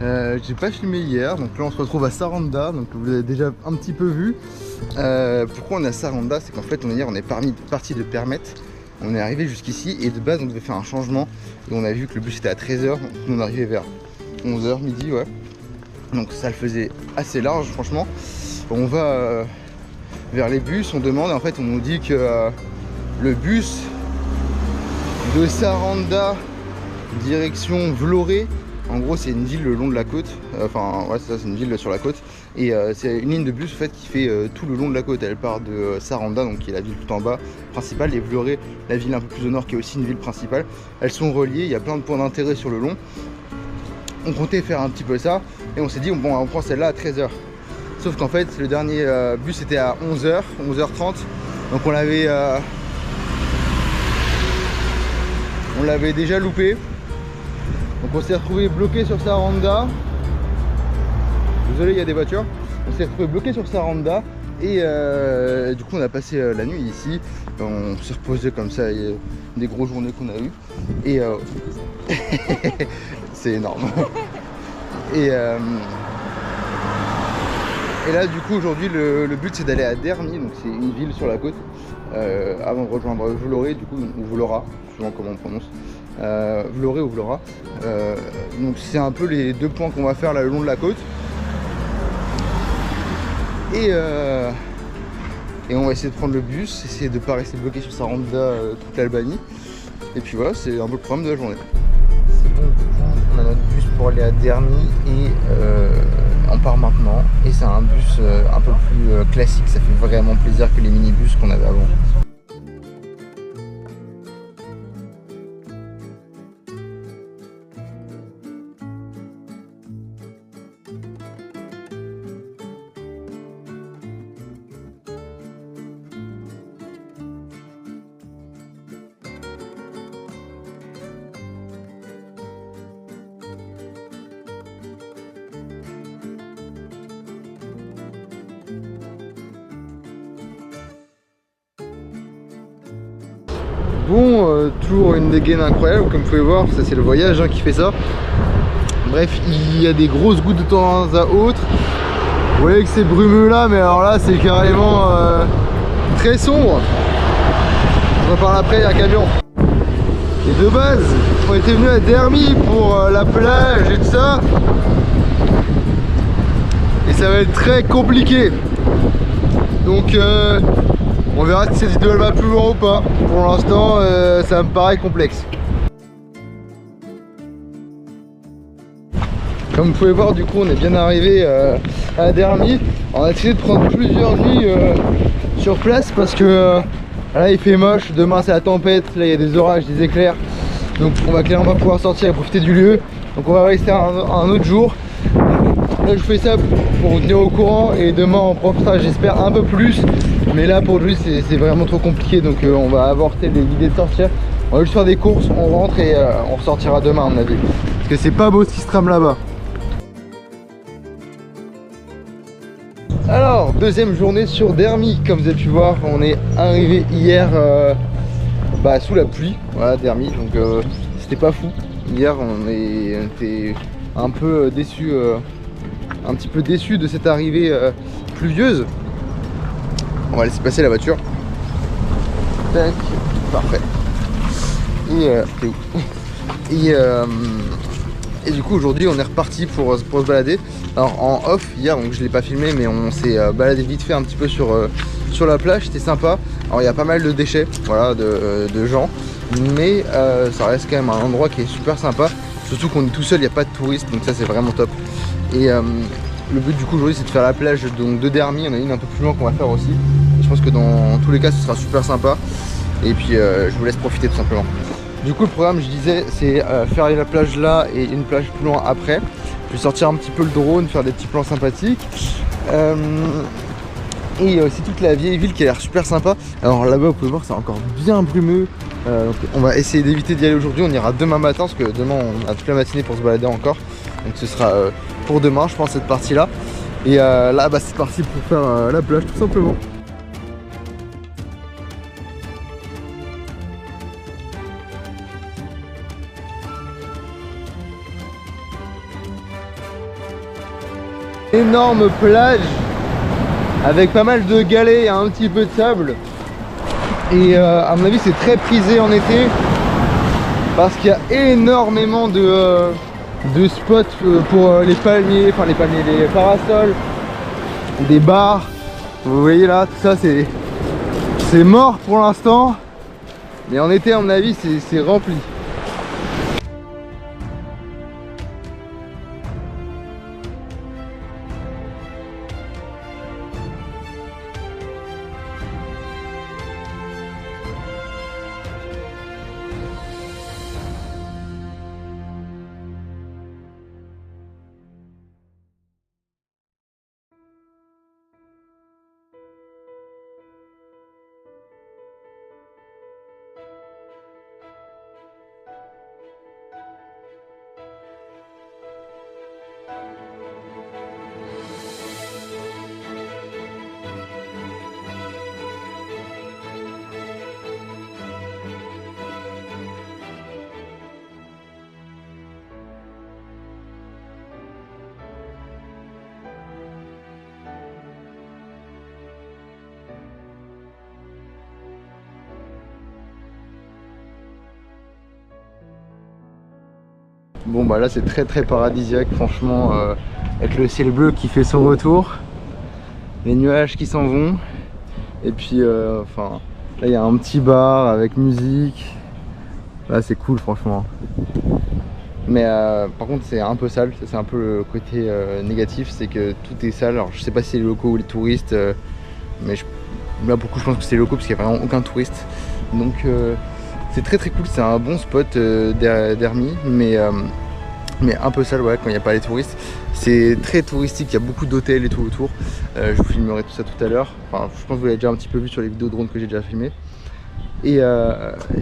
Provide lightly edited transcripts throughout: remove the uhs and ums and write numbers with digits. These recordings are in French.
J'ai pas filmé hier, donc là on se retrouve à Saranda, donc vous l'avez déjà un petit peu vu. Pourquoi on est à Saranda? C'est qu'en fait hier on est parti de Permette, on est arrivé jusqu'ici et de base on devait faire un changement et on a vu que le bus était à 13h, donc on est arrivé vers 11h midi, ouais. Donc ça le faisait assez large franchement. On va vers les bus, on demande et en fait on nous dit que le bus de Saranda direction Vlorë, en gros c'est une ville le long de la côte, enfin ouais c'est ça, c'est une ville sur la côte et c'est une ligne de bus en fait qui fait tout le long de la côte. Elle part de Saranda, donc qui est la ville tout en bas principale, et Vlorë, la ville un peu plus au nord qui est aussi une ville principale. Elles sont reliées, il y a plein de points d'intérêt sur le long. On comptait faire un petit peu ça et on s'est dit bon on prend celle-là à 13h. Sauf qu'en fait le dernier bus était à 11h, 11h30, donc on l'avait déjà loupé. Donc on s'est retrouvé bloqué sur Saranda. Désolé, il y a des voitures. On s'est retrouvé bloqué sur Saranda et du coup on a passé la nuit ici. On s'est reposé comme ça, il y a des grosses journées qu'on a eues. Et c'est énorme. Et là du coup aujourd'hui le but c'est d'aller à Dermy, donc c'est une ville sur la côte, avant de rejoindre Vlorë du coup, ou Vlora, suivant comment on prononce. Vlorë ou Vlora. Donc c'est un peu les deux points qu'on va faire là le long de la côte. Et on va essayer de prendre le bus, essayer de ne pas rester bloqué sur Saranda toute l'Albanie. Et puis voilà, c'est un peu le programme de la journée. C'est bon, du coup on a notre bus pour aller à Dermy et on part maintenant. Et c'est un bus un peu plus classique, ça fait vraiment plaisir que les minibus qu'on avait avant. Bon, toujours une dégaine incroyable, comme vous pouvez voir, ça c'est le voyage qui fait ça. Bref, il y a des grosses gouttes de temps à autre. Vous voyez que c'est brumeux là, mais alors là c'est carrément très sombre. On en parle après, il y a un camion. Et de base, on était venu à Dermy pour la plage et tout ça. Et ça va être très compliqué. Donc on verra si cette vidéo elle va plus loin ou pas. Pour l'instant, ça me paraît complexe. Comme vous pouvez voir, du coup, on est bien arrivé à Dermy. On a essayé de prendre plusieurs nuits sur place parce que là il fait moche. Demain c'est la tempête, là il y a des orages, des éclairs. Donc on va clairement pas pouvoir sortir et profiter du lieu. Donc on va rester un autre jour. Là je fais ça pour vous tenir au courant et demain on profitera, j'espère, un peu plus. Mais là pour lui c'est vraiment trop compliqué, donc on va avorter l'idée de sortir. On va juste faire des courses, on rentre et on ressortira demain à mon avis. Parce que c'est pas beau ce qui se trame là-bas. Alors, deuxième journée sur Dermy, comme vous avez pu voir, on est arrivé hier sous la pluie, voilà Dermy, donc c'était pas fou. Hier on était un peu déçus, un petit peu déçus de cette arrivée pluvieuse. On va laisser passer la voiture. Tac, parfait. Et t'es où? Et du coup aujourd'hui on est reparti pour se balader. Alors en off hier, donc je l'ai pas filmé, mais on s'est baladé vite fait un petit peu sur la plage, c'était sympa. Alors il y a pas mal de déchets, voilà, de gens, mais ça reste quand même un endroit qui est super sympa. Surtout qu'on est tout seul, il n'y a pas de touristes, donc ça c'est vraiment top. Et le but du coup aujourd'hui c'est de faire la plage donc, de Dermy. On a une un peu plus loin qu'on va faire aussi. Je pense que dans tous les cas ce sera super sympa. Et puis je vous laisse profiter tout simplement. Du coup le programme, je disais, c'est faire la plage là et une plage plus loin après. Je vais sortir un petit peu le drone, faire des petits plans sympathiques. Et aussi toute la vieille ville qui a l'air super sympa. Alors là-bas vous pouvez voir c'est encore bien brumeux. Donc on va essayer d'éviter d'y aller aujourd'hui. On ira demain matin parce que demain on a toute la matinée pour se balader encore. Donc ce sera pour demain je pense cette partie là. Et là c'est parti pour faire la plage tout simplement. Énorme plage avec pas mal de galets et un petit peu de sable. Et à mon avis c'est très prisé en été parce qu'il y a énormément de spots pour les palmiers, enfin les palmiers, les parasols, des bars. Vous voyez là, tout ça c'est mort pour l'instant, mais en été à mon avis c'est rempli. Bon bah là c'est très paradisiaque franchement, avec le ciel bleu qui fait son retour, les nuages qui s'en vont, et puis enfin là il y a un petit bar avec musique, là c'est cool franchement. Mais par contre c'est un peu sale, ça c'est un peu le côté négatif, c'est que tout est sale. Alors je sais pas si c'est les locaux ou les touristes, mais là beaucoup je pense que c'est les locaux parce qu'il n'y a vraiment aucun touriste. Donc c'est très cool, c'est un bon spot d'Hermie, mais un peu sale ouais, quand il n'y a pas les touristes. C'est très touristique, il y a beaucoup d'hôtels et tout autour. Je vous filmerai tout ça tout à l'heure. Enfin, je pense que vous l'avez déjà un petit peu vu sur les vidéos drone que j'ai déjà filmées. Et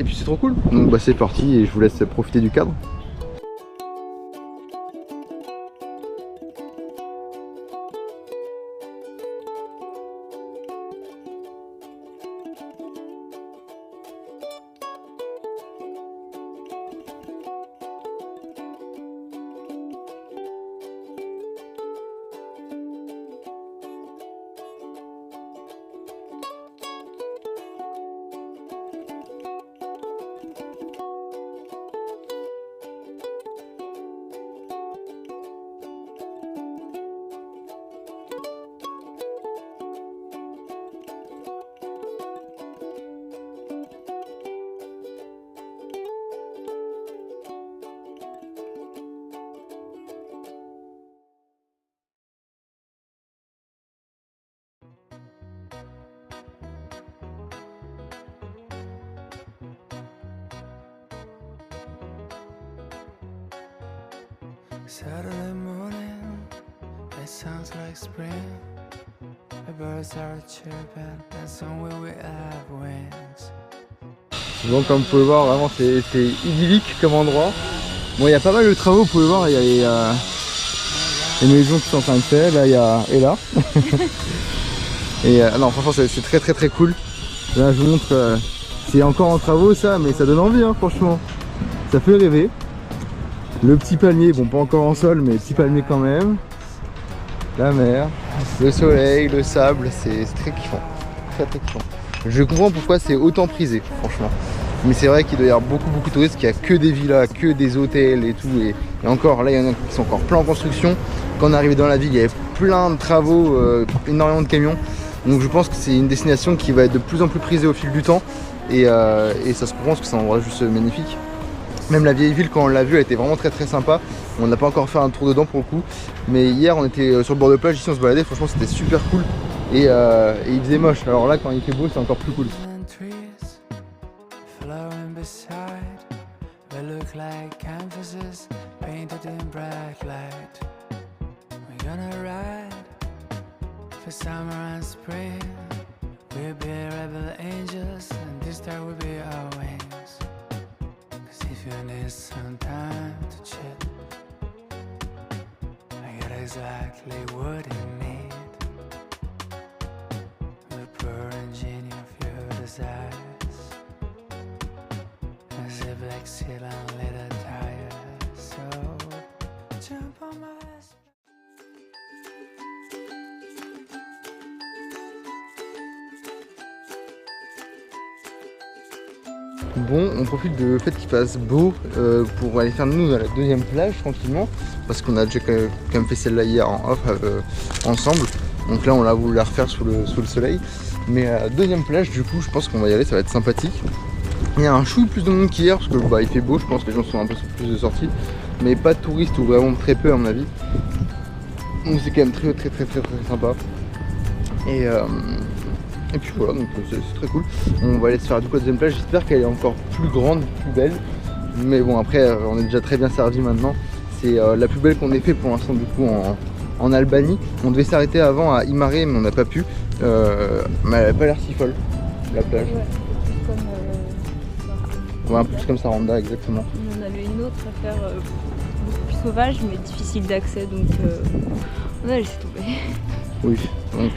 puis c'est trop cool. Donc bah, c'est parti et je vous laisse profiter du cadre. Saturday morning, it sounds like spring. The birds are chirping and somewhere we have wings. Donc comme vous pouvez voir, vraiment c'est idyllique comme endroit. Bon, il y a pas mal de travaux, vous pouvez voir, il y a les maisons qui sont en train de faire, là il y a Ella. Et non franchement c'est très cool. Là je vous montre, c'est encore en travaux ça, mais ça donne envie hein, franchement. Ça fait rêver. Le petit palmier, bon pas encore en sol, mais petit palmier quand même. La mer, le soleil, le sable, c'est très kiffant. Très kiffant. Je comprends pourquoi c'est autant prisé, franchement. Mais c'est vrai qu'il doit y avoir beaucoup de touristes, qu'il n'y a que des villas, que des hôtels et tout. Et encore, là il y en a qui sont encore plein en construction. Quand on est arrivé dans la ville, il y avait plein de travaux, énormément de camions. Donc je pense que c'est une destination qui va être de plus en plus prisée au fil du temps. Et ça se comprend parce que c'est un endroit juste magnifique. Même la vieille ville, quand on l'a vue, elle était vraiment très sympa. On n'a pas encore fait un tour dedans pour le coup. Mais hier, on était sur le bord de plage, ici on se baladait. Franchement, c'était super cool. Et il faisait moche. Alors là, quand il fait beau, c'est encore plus cool. If you need some time to chill, I got exactly what you need. The pure engine of your desires, as if like seal and leather tires. So jump on my Bon, on profite du fait qu'il fasse beau pour aller faire nous à la deuxième plage tranquillement, parce qu'on a déjà quand même fait celle-là hier en off ensemble. Donc là on l'a voulu la refaire sous le soleil. Mais à la deuxième plage du coup je pense qu'on va y aller, ça va être sympathique. Il y a un chou plus de monde qu'hier parce que il fait beau, je pense que les gens sont un peu plus de sortie. Mais pas de touristes ou vraiment très peu à mon avis. Donc c'est quand même très sympa. Et puis voilà, donc c'est très cool. On va aller se faire du coup la deuxième plage, j'espère qu'elle est encore plus grande, plus belle. Mais bon après on est déjà très bien servi maintenant. C'est la plus belle qu'on ait fait pour l'instant du coup en Albanie. On devait s'arrêter avant à Imare mais on n'a pas pu. Mais elle n'a pas l'air si folle, la plage. Ouais, plus comme Ouais, un peu plus comme Saranda, exactement. on avait une autre à faire beaucoup plus sauvage mais difficile d'accès donc on a laissé tomber. Oui, donc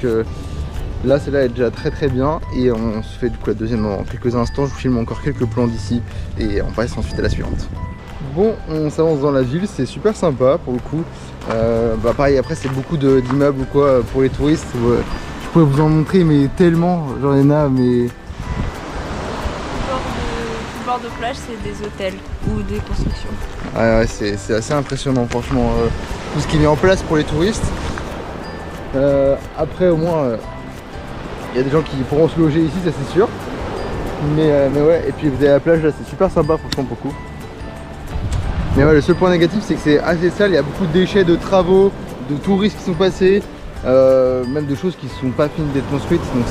là celle-là est déjà très bien et on se fait du coup la deuxième dans quelques instants. Je vous filme encore quelques plans d'ici et on passe ensuite à la suivante. Bon, on s'avance dans la ville, c'est super sympa pour le coup. Pareil, après c'est beaucoup d'immeubles ou quoi pour les touristes. Je pourrais vous en montrer mais tellement, genre il y en a mais... Le bord de plage c'est des hôtels ou des constructions. Ouais, c'est assez impressionnant franchement, tout ce qui est mis en place pour les touristes. Après au moins, il y a des gens qui pourront se loger ici, ça c'est sûr. Mais ouais, et puis vous avez la plage là, c'est super sympa franchement pour le coup. Mais ouais, le seul point négatif c'est que c'est assez sale, il y a beaucoup de déchets, de travaux, de touristes qui sont passés, même de choses qui ne sont pas finies d'être construites. Donc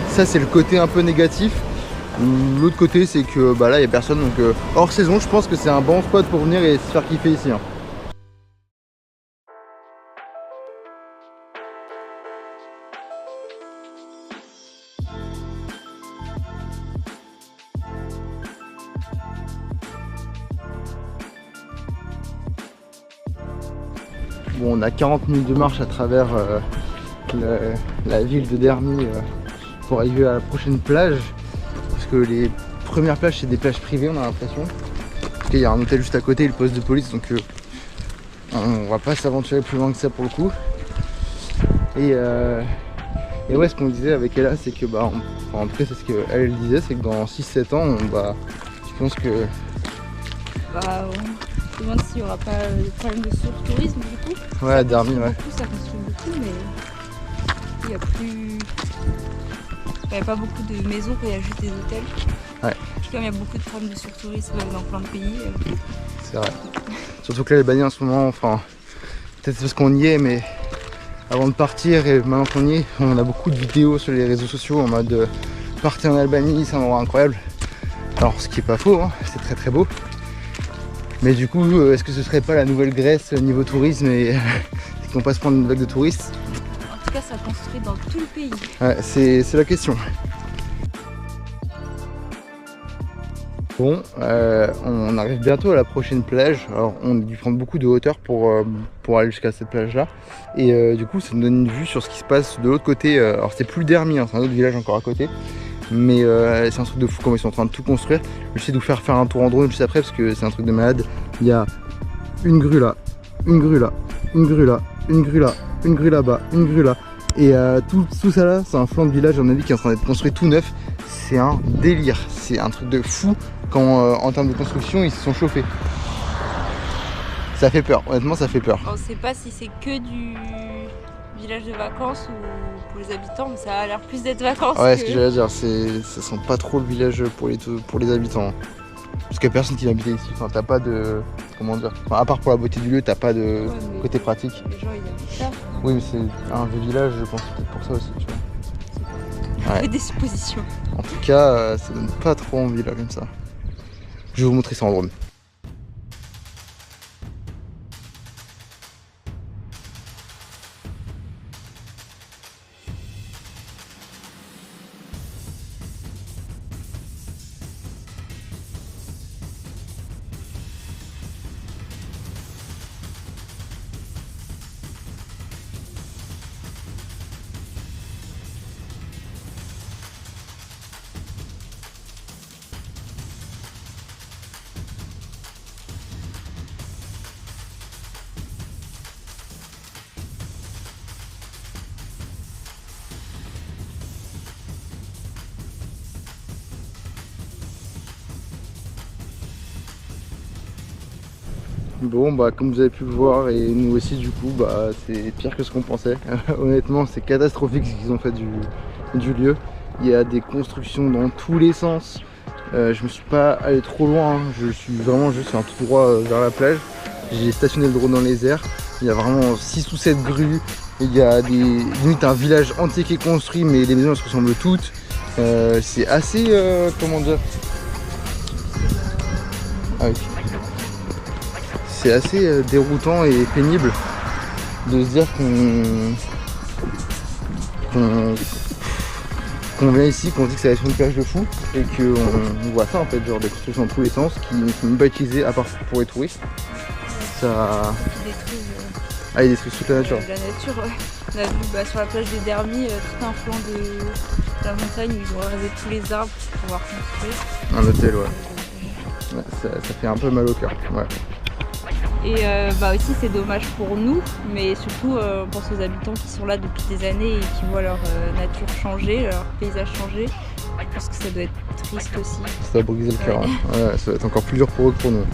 ça c'est le côté un peu négatif. L'autre côté c'est que là il n'y a personne, donc hors saison je pense que c'est un bon spot pour venir et se faire kiffer ici. Hein. Bon, on a 40 minutes de marche à travers la ville de Dermi pour arriver à la prochaine plage. Parce que les premières plages, c'est des plages privées, on a l'impression. Parce qu'il y a un hôtel juste à côté, le poste de police, donc on va pas s'aventurer plus loin que ça pour le coup. Et ouais, ce qu'on disait avec Ella, c'est que, en tout cas, c'est ce qu'elle disait, c'est que dans 6-7 ans, je pense que... On se demande s'il n'y aura pas des problèmes de surtourisme du coup. Ouais, à Dermi, ouais. Ça construit beaucoup, mais il n'y a plus... Il n'y a pas beaucoup de maisons, il y a juste des hôtels. Ouais. Comme il y a beaucoup de problèmes de surtourisme dans plein de pays. C'est vrai. Surtout que là, l'Albanie en ce moment, peut-être parce qu'on y est, mais avant de partir et maintenant qu'on y est, on a beaucoup de vidéos sur les réseaux sociaux en mode partir en Albanie, c'est un endroit incroyable. Alors, ce qui est pas faux, hein, c'est très beau. Mais du coup, est-ce que ce serait pas la nouvelle Grèce niveau tourisme et qu'on passe prendre une vague de touristes? En tout cas, ça construit dans tout le pays. Ouais, c'est la question. Bon, on arrive bientôt à la prochaine plage. Alors, on a dû prendre beaucoup de hauteur pour aller jusqu'à cette plage-là. Et du coup, ça nous donne une vue sur ce qui se passe de l'autre côté. Alors, c'est plus Dermi, hein, c'est un autre village encore à côté. Mais c'est un truc de fou comme ils sont en train de tout construire. Je vais essayer de vous faire un tour en drone juste après parce que c'est un truc de malade. Il y a une grue là, une grue là, une grue là, une grue là, une grue là-bas, une grue là. Et tout ça là, c'est un flanc de village en avis qui est en train d'être construit tout neuf. C'est un délire, c'est un truc de fou quand en termes de construction ils se sont chauffés. Ça fait peur, honnêtement ça fait peur. On ne sait pas si c'est que du village de vacances ou pour les habitants, mais ça a l'air plus d'être vacances. Ouais, ce que j'allais dire, ça sent pas trop le village pour les habitants. Parce qu'il n'y a personne qui va habiter ici, t'as pas de... Comment dire, à part pour la beauté du lieu, t'as pas de côté pratique. Les gens ils habitent là. Oui, mais c'est un vieux village, je pense peut-être pour ça aussi, tu vois. Ouais. Des suppositions. En tout cas, ça donne pas trop envie là comme ça. Je vais vous montrer ça en drone. Bon bah comme vous avez pu le voir et nous aussi du coup bah c'est pire que ce qu'on pensait. Honnêtement c'est catastrophique ce qu'ils ont fait du lieu. Il y a des constructions dans tous les sens. Je me suis pas allé trop loin, hein. Je suis vraiment juste fait un tout droit vers la plage. J'ai stationné le drone dans les airs. Il y a vraiment 6 ou 7 grues. Il y a limite un village entier qui est construit mais les maisons elles se ressemblent toutes. C'est assez comment dire, ah oui. C'est assez déroutant et pénible de se dire qu'on vient ici, qu'on dit que ça va être une plage de fou et qu'on voit ça en fait, genre des constructions dans tous les sens qui ne sont même pas utilisées à part pour les touristes. Ça... ils détruisent toute la nature. La nature, ouais. On a vu sur la plage des Dermy tout un flanc de la montagne où ils ont rasé tous les arbres pour pouvoir construire. Un hôtel, ouais. Ça fait un peu mal au cœur. Ouais. Et aussi c'est dommage pour nous, mais surtout on pense aux habitants qui sont là depuis des années et qui voient leur nature changer, leur paysage changer. Je pense que ça doit être triste aussi. Ça va briser le cœur, ouais. Ouais, ça va être encore plus dur pour eux que pour nous.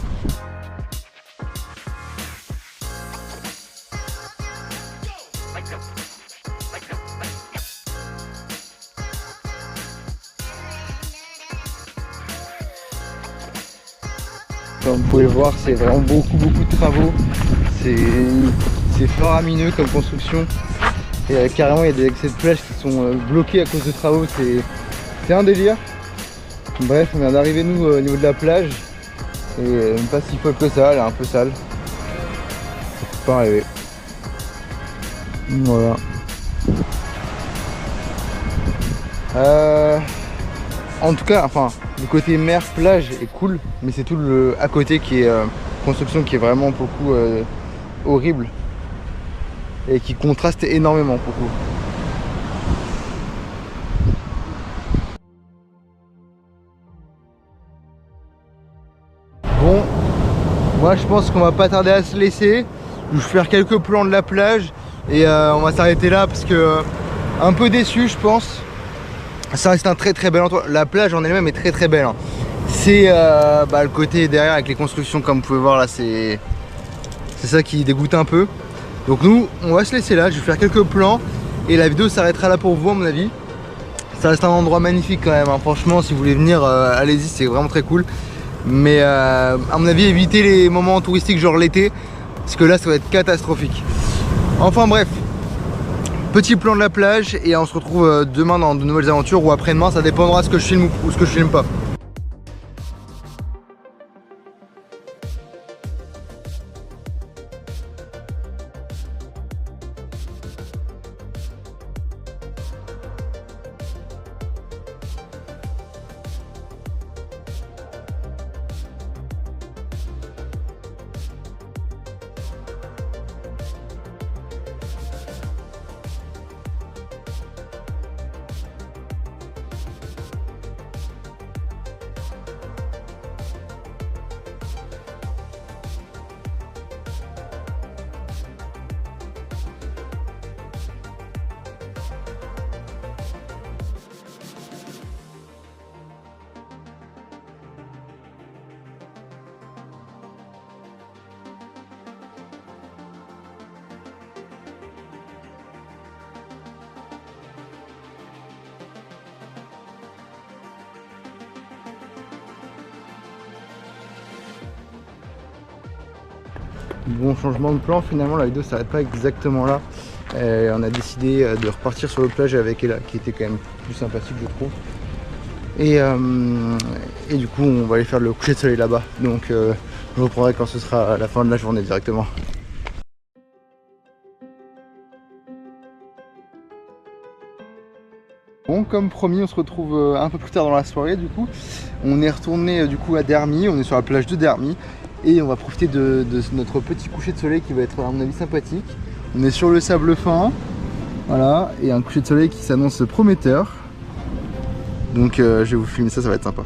Comme vous pouvez le voir, c'est vraiment beaucoup de travaux. C'est faramineux comme construction. Et carrément, il y a des accès de plage qui sont bloqués à cause de travaux. C'est un délire. Bref, on vient d'arriver nous au niveau de la plage. Et même pas si folle que ça, elle est un peu sale. Ça peut pas rêver. Voilà. En tout cas, enfin, le côté mer plage est cool, mais c'est tout le à côté qui est construction qui est vraiment pour le coup horrible et qui contraste énormément pour le coup. Bon, moi je pense qu'on va pas tarder à se laisser. Je vais faire quelques plans de la plage et on va s'arrêter là parce que un peu déçu je pense. Ça reste un très bel endroit. La plage en elle-même est très belle, hein. C'est le côté derrière avec les constructions comme vous pouvez voir là, c'est ça qui dégoûte un peu. Donc nous on va se laisser là, je vais faire quelques plans et la vidéo s'arrêtera là pour vous à mon avis. Ça reste un endroit magnifique quand même, hein. Franchement si vous voulez venir allez-y, c'est vraiment très cool. Mais à mon avis évitez les moments touristiques genre l'été parce que là ça va être catastrophique. Enfin bref. Petit plan de la plage et on se retrouve demain dans de nouvelles aventures ou après-demain, ça dépendra ce que je filme ou ce que je filme pas. Bon, changement de plan, finalement la vidéo s'arrête pas exactement là. On a décidé de repartir sur le plage avec Ella qui était quand même plus sympathique je trouve. Et du coup on va aller faire le coucher de soleil là-bas. Donc je reprendrai quand ce sera la fin de la journée directement. Bon, comme promis, on se retrouve un peu plus tard dans la soirée du coup. On est retourné du coup à Dermy, on est sur la plage de Dermy. Et on va profiter de notre petit coucher de soleil qui va être à mon avis sympathique. On est sur le sable fin, voilà, et un coucher de soleil qui s'annonce prometteur. Donc je vais vous filmer ça, ça va être sympa.